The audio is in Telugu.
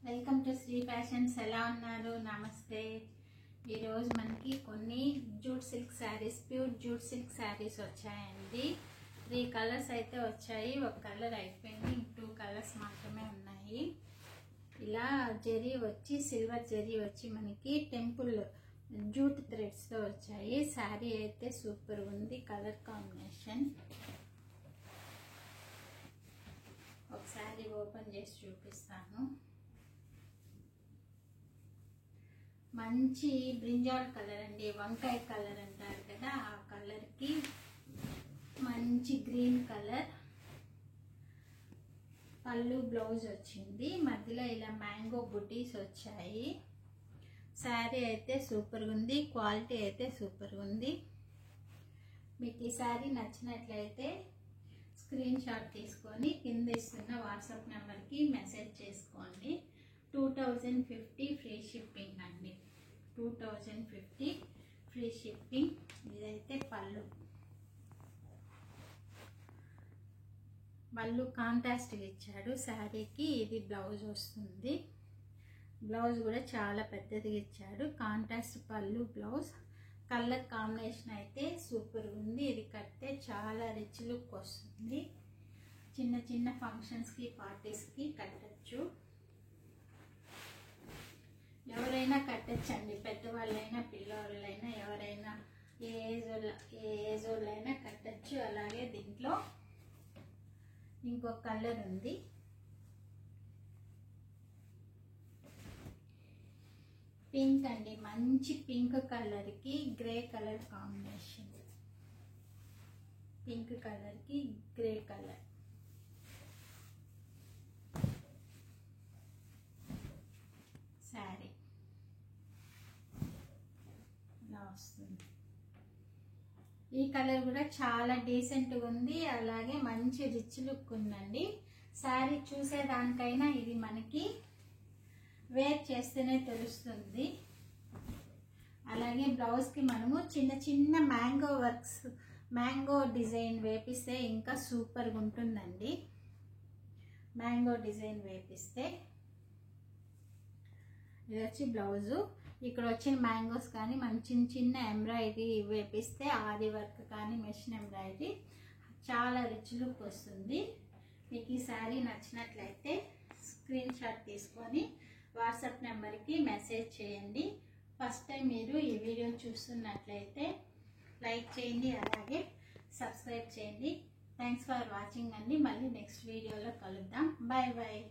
Welcome to Shri fashions. ఎలా ఉన్నారు? నమస్తే. ఈరోజు మనకి కొన్ని jute silk saris, pure jute silk saris వచ్చాయండి. 3 కలర్స్ అయితే వచ్చాయి. ఒక కలర్ అయిపోయింది, 2 కలర్స్ మాత్రమే ఉన్నాయి. ఇలా జరీ వచ్చి, సిల్వర్ జరీ వచ్చి మనకి టెంపుల్ జూట్ థ్రెడ్స్తో వచ్చాయి. శారీ అయితే సూపర్ ఉంది. కలర్ కాంబినేషన్ ఒకసారి ఓపెన్ చేసి చూపిస్తాను. మంచి బ్రింజాల్ కలర్ అండి, వంకాయ కలర్ అంటారు కదా, ఆ కలర్కి మంచి గ్రీన్ కలర్. పళ్ళు బ్లౌజ్ వచ్చింది, మధ్యలో ఇలా మ్యాంగో బుటీస్ వచ్చాయి. శారీ అయితే సూపర్గా ఉంది, క్వాలిటీ అయితే సూపర్గా ఉంది. మీకు ఈ శారీ నచ్చినట్లయితే స్క్రీన్ షాట్ తీసుకొని కింద ఇస్తున్న వాట్సాప్ నెంబర్కి మెసేజ్ చేసుకోండి. 2050 ఫ్రీ షిప్పింగ్ అండి. 2050 ఫ్రీ షిప్పింగ్. ఇదైతే పళ్ళు కాంట్రాస్ట్ ఇచ్చాడు శారీకి. ఇది బ్లౌజ్ వస్తుంది. బ్లౌజ్ కూడా చాలా పెద్దదిగా ఇచ్చాడు. కాంట్రాస్ట్ పళ్ళు, బ్లౌజ్. కలర్ కాంబినేషన్ అయితే సూపర్ ఉంది. ఇది కడితే చాలా రిచ్ లుక్ వస్తుంది. చిన్న చిన్న ఫంక్షన్స్కి, పార్టీస్కి కట్టచ్చు. ఎవరైనా కట్టచ్చండి, పెద్దవాళ్ళైనా పిల్లవాళ్ళైనా ఎవరైనా, ఏ ఏజ్ వాళ్ళైనా కట్టచ్చు. అలాగే దీంట్లో ఇంకో కలర్ ఉంది. పింక్ అండి, మంచి పింక్ కలర్కి గ్రే కలర్ కాంబినేషన్. పింక్ కలర్కి గ్రే కలర్. శారీ ఇలా వస్తుంది. ఈ కలర్ కూడా చాలా డీసెంట్గా ఉంది. అలాగే మంచి రిచ్ లుక్ ఉందండి. శారీ చూసేదానికైనా ఇది మనకి వేర్ చేస్తేనే తెలుస్తుంది. అలాగే బ్లౌజ్కి మనము చిన్న చిన్న మ్యాంగో వర్క్స్, మ్యాంగో డిజైన్ వేపిస్తే ఇంకా సూపర్గా ఉంటుందండి. మ్యాంగో డిజైన్ వేపిస్తే. ఇది వచ్చి బ్లౌజు. ఇక్కడ వచ్చిన మ్యాంగోస్ కానీ మనం చిన్న చిన్న ఎంబ్రాయిడరీ వేపిస్తే, ఆది వర్క్ కానీ మెషిన్ ఎంబ్రాయిడరీ, చాలా రిచ్ లుక్ వస్తుంది. మీకు ఈ శారీ నచ్చినట్లయితే స్క్రీన్ షాట్ తీసుకొని వాట్సాప్ నెంబర్కి మెసేజ్ చేయండి. ఫస్ట్ టైం మీరు ఈ వీడియో చూస్తున్నట్లయితే లైక్ చేయండి, అలాగే సబ్స్క్రైబ్ చేయండి. థ్యాంక్స్ ఫర్ వాచింగ్ అండి. మళ్ళీ నెక్స్ట్ వీడియోలో కలుద్దాం. Bye bye.